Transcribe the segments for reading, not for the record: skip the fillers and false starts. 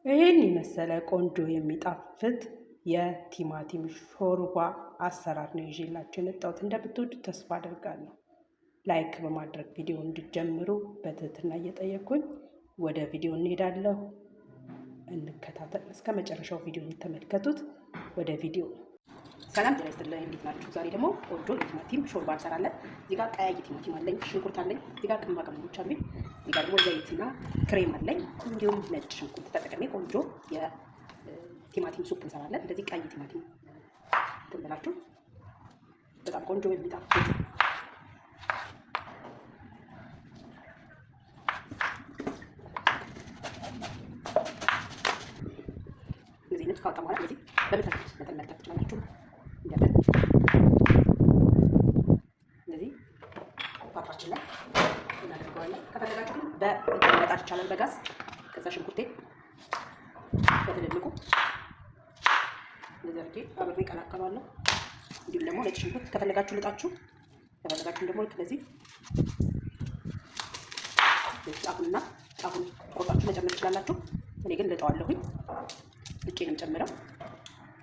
ይህን የመሰለ ቆንጆ የሚጣፍጥ የቲማቲም ሾርባ አሰራር ነው ይዤላችሁ የመጣሁት። እንደምትወዱት ተስፋ አደርጋለሁ። ላይክ በማድረግ ቪዲዮ እንዲጀምሩ በትህትና እየጠየኩኝ ወደ ቪዲዮ እንሄዳለሁ። እንከታተል እስከ መጨረሻው ቪዲዮ ተመልከቱት። ወደ ቪዲዮ። ሰላም ጤና ይስጥልኝ፣ እንዴት ናችሁ? ዛሬ ደግሞ ቆንጆ የቲማቲም ሾርባ እንሰራለን። እዚህ ጋር ቀያይ ቲማቲም አለኝ፣ ሽንኩርት አለኝ፣ እዚህ ጋር ቅመማ ቅመሞች አሉኝ፣ እዚህ ጋር ደግሞ ዘይትና ክሬም አለኝ፣ እንዲሁም ነጭ ሽንኩርት ተጠቅሜ ቆንጆ የቲማቲም ሱፕ እንሰራለን። እንደዚህ ቀይ ቲማቲም ትንበላችሁ በጣም ቆንጆ የሚጣፍጥ እዚህ ካወጣ በኋላ እንደዚህ በምታችሁት መጠን መጠቀም ትችላላችሁ። እንደዚህ ፓትራችን ላይ እናደርገዋለን። ከፈለጋችሁ ግን በመጣድ ይቻላል በጋዝ። ከዛ ሽንኩርቴ በትልልቁ እንደዚህ አድርጌ አብሬ ቀላቀላለሁ። እንዲሁም ደግሞ ነጭ ሽንኩርት ከፈለጋችሁ ልጣችሁ፣ ከፈለጋችሁ ደግሞ ልክ እንደዚህ ጫፉንና ጫፉን ቆርጣችሁ መጨመር ትችላላችሁ። እኔ ግን ልጠዋለሁኝ ልጬንም ጨምረው።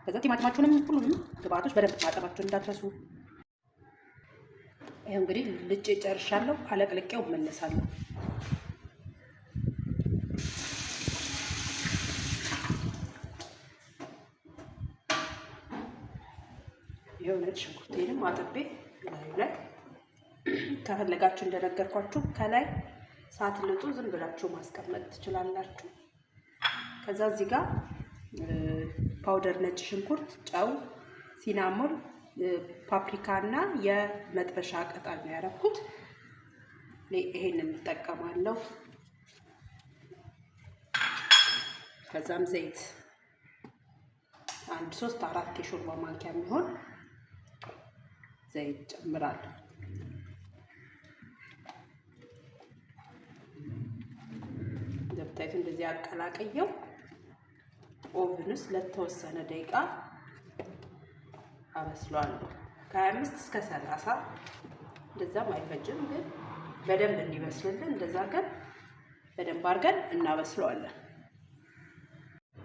ከዛ ቲማቲማችሁንም ሁሉንም ግብአቶች በደንብ ማጠባችሁን እንዳትረሱ። ይሄው እንግዲህ ልጬ ጨርሻለሁ። አለቅልቄው እመለሳለሁ። ይሄው ነጭ ሽንኩርቴንም አጥቤ ላይ ከፈለጋችሁ እንደነገርኳችሁ ከላይ ሳትልጡ ዝም ብላችሁ ማስቀመጥ ትችላላችሁ። ከዛ እዚህ ጋር ፓውደር ነጭ ሽንኩርት፣ ጨው፣ ሲናሞን፣ ፓፕሪካ እና የመጥበሻ ቅጠል ነው ያደረኩት። ይሄንን እንጠቀማለሁ። ከዛም ዘይት አንድ 3-4 የሾርባ ማንኪያ የሚሆን ዘይት ጨምራለሁ። እንደምታዩት እንደዚህ አቀላቅየው ኦቭን ውስጥ ለተወሰነ ደቂቃ አበስለዋለሁ። ከ25 እስከ 30 እንደዛም አይፈጅም፣ ግን በደንብ እንዲበስልልን እንደዛ አድርገን በደንብ አድርገን እናበስለዋለን።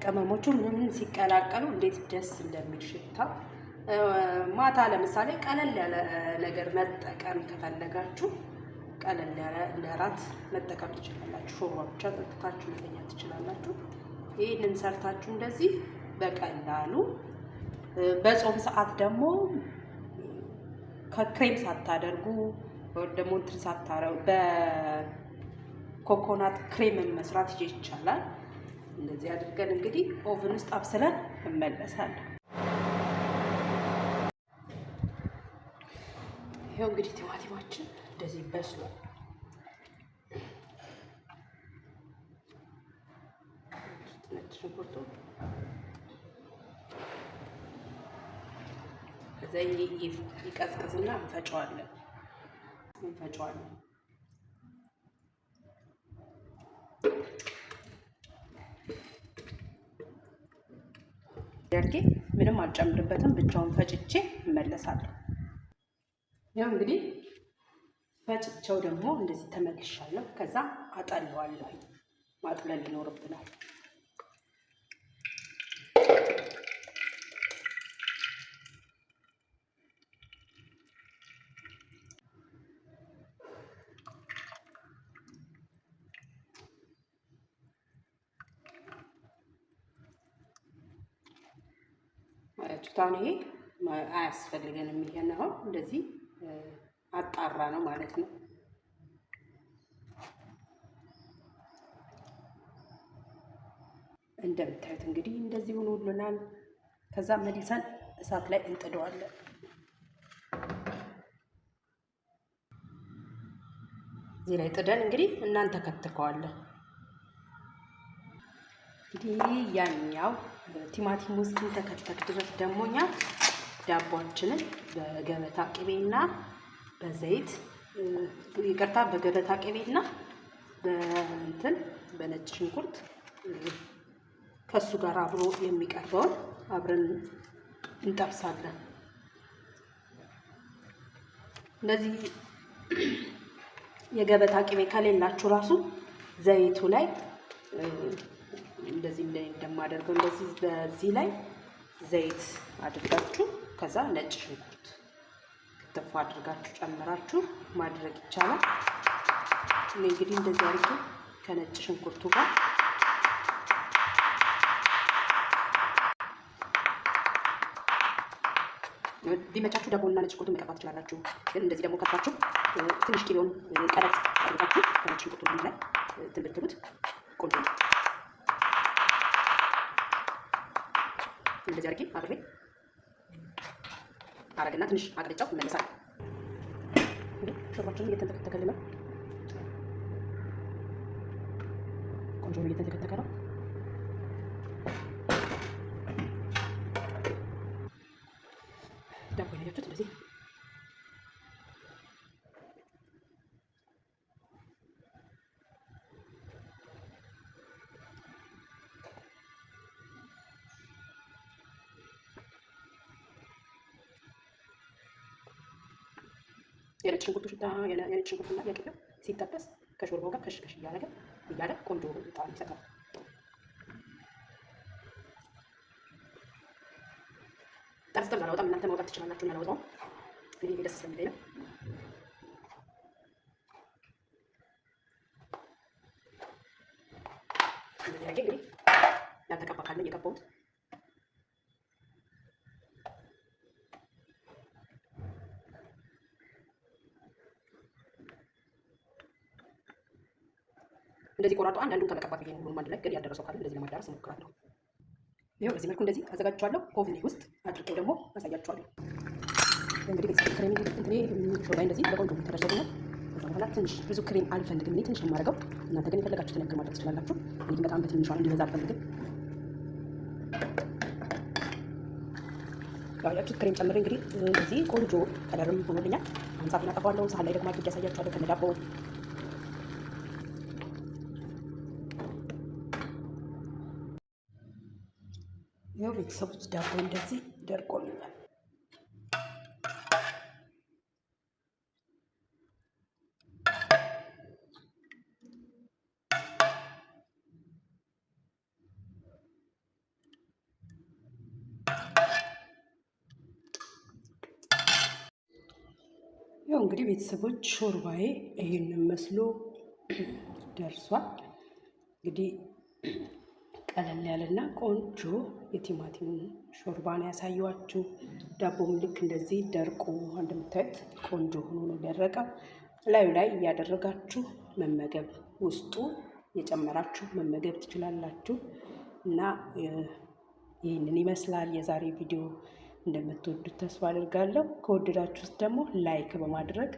ቅመሞቹ ምን ሲቀላቀሉ እንዴት ደስ እንደሚል ሽታ። ማታ ለምሳሌ ቀለል ያለ ነገር መጠቀም ከፈለጋችሁ ቀለል ያለ ለራት መጠቀም ትችላላችሁ። ሾርባ ብቻ ጠጥታችሁ መተኛት ትችላላችሁ። ይህንን ሰርታችሁ እንደዚህ በቀላሉ በጾም ሰዓት ደግሞ ከክሬም ሳታደርጉ ወይ ደግሞ እንትን ሳታረው በኮኮናት ክሬም መስራት ይቻላል። እንደዚህ አድርገን እንግዲህ ኦቭን ውስጥ አብስለን እንመለሳለን። ይሄው እንግዲህ ቲማቲማችን እንደዚህ በስሏል። ነጭ ሽንኩርቱ ከዛ ይቀዝቅዝና እንፈጨዋለን። ያርጌ ምንም አልጨምርበትም፣ ብቻውን ፈጭቼ እመለሳለሁ። ያው እንግዲህ ፈጭቼው ደግሞ እንደዚህ ተመልሻለሁ። ከዛ አጠለዋለሁ። ማጥለል ይኖርብናል። ቱታን ይሄ አያስፈልገንም። ይሄን አሁን እንደዚህ አጣራ ነው ማለት ነው። እንደምታዩት እንግዲህ እንደዚህ ሆኖልናል። ከዛ መልሰን እሳት ላይ እንጥደዋለን። እዚህ ላይ ጥደን እንግዲህ እናንተ ከትከዋለን። እንግዲህ ያኛው ቲማቲም ውስጥ ተከተክ ድረስ ደግሞ እኛ ዳቦአችንን በገበታ ቅቤና በዘይት ይቅርታ፣ በገበታ ቅቤና በነጭ ሽንኩርት ከሱ ጋር አብሮ የሚቀርበውን አብረን እንጠብሳለን። እንደዚህ የገበታ ቅቤ ከሌላችሁ ራሱ ዘይቱ ላይ እንደዚህ እንደማደርገው እንደዚህ በዚህ ላይ ዘይት አድርጋችሁ ከዛ ነጭ ሽንኩርት ክትፍ አድርጋችሁ ጨምራችሁ ማድረግ ይቻላል። እኔ እንግዲህ እንደዚህ አድርጌ ከነጭ ሽንኩርቱ ጋር ቢመቻችሁ ዳቦና ነጭ ሽንኩርቱን መቀባት ትችላላችሁ። ግን እንደዚህ ደግሞ ከታችሁ ትንሽ ቂቤውን ቀረጥ አድርጋችሁ ከነጭ ሽንኩርቱ ላይ ትንብትሉት ቆንጆ ነው። እንደዚህ አድርጌ አብሬ አረግና ትንሽ አቅልጫው ይመለሳል። ሾርባችን እየተንተከተከልን ነው። ቆንጆ ነው፣ እየተንተከተከ ነው። ዳቦ ያያችሁት እንደዚህ የነጭ ሽንኩርቱ ሽታ የነጭ ሽንኩርቱና የቅቤው ሲጠበስ ከሾርባው ጋር ከሽከሽ እያለ ቆንጆ ጣዕም ይሰጣል። ጠርዝ አላወጣም፣ እናንተ ማውጣት ትችላላችሁ። ያላወጣውም እኔ ደስ ስለሚለኝ ነው። እንግዲህ ያልተቀባ ካለ እየቀባሁት እንደዚህ ቆራርጦ አንዱን ከመቀባት ብዬ ነው። አንድ ላይ ግን ያደረሰው ካለ እንደዚህ ለማዳረስ እሞክራለሁ። ይሄው በዚህ መልኩ እንደዚህ አዘጋጅቻለሁ። ኦቭን ውስጥ አድርጌው ደግሞ አሳያችኋለሁ። እንግዲህ ቤተሰብ ክሬም እንትኔ ሾርባዬ እንደዚህ በቆንጆ ተደርሶልኛል። ከዛ በኋላ ትንሽ ብዙ ክሬም አልፈልግም እኔ ትንሽ የማደርገው፣ እናንተ ግን የፈለጋችሁትን ያክል ማድረግ ትችላላችሁ። እኔ ግን በጣም በትንሿ እንዲበዛ አልፈልግም። ያያችሁት ክሬም ጨምሬ እንግዲህ እንደዚህ ቆንጆ ከለርም ሆኖልኛል። አሁን ሳት እናጠፋዋለሁ። ሳህን ላይ ደግሞ አድርጌ ያሳያችኋለሁ ከነዳቦው። ያው ቤተሰቦች ዳቦ እንደዚህ ደርቆልኛል። ያው እንግዲህ ቤተሰቦች ሾርባዬ ይሄንን መስሎ ደርሷል። እንግዲህ ቀለል ያለና ቆንጆ የቲማቲም ሾርባ ነው ያሳየኋችሁ። ዳቦም ልክ እንደዚህ ደርቆ እንደምታዩት ቆንጆ ሆኖ ነው ደረቀ። ላዩ ላይ እያደረጋችሁ መመገብ፣ ውስጡ የጨመራችሁ መመገብ ትችላላችሁ። እና ይህንን ይመስላል የዛሬ ቪዲዮ። እንደምትወዱት ተስፋ አድርጋለሁ። ከወደዳችሁት ደግሞ ላይክ በማድረግ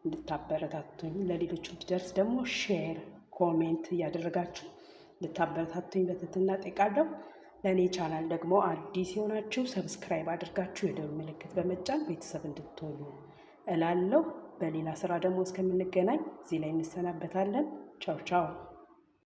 እንድታበረታቱኝ፣ ለሌሎች እንዲደርስ ደግሞ ሼር፣ ኮሜንት እያደረጋችሁ እንድታበረታቱኝ በትህትና እጠይቃለሁ። ለእኔ ቻናል ደግሞ አዲስ የሆናችሁ ሰብስክራይብ አድርጋችሁ የደወል ምልክት በመጫን ቤተሰብ እንድትሆኑ እላለሁ። በሌላ ስራ ደግሞ እስከምንገናኝ እዚህ ላይ እንሰናበታለን። ቻው ቻው።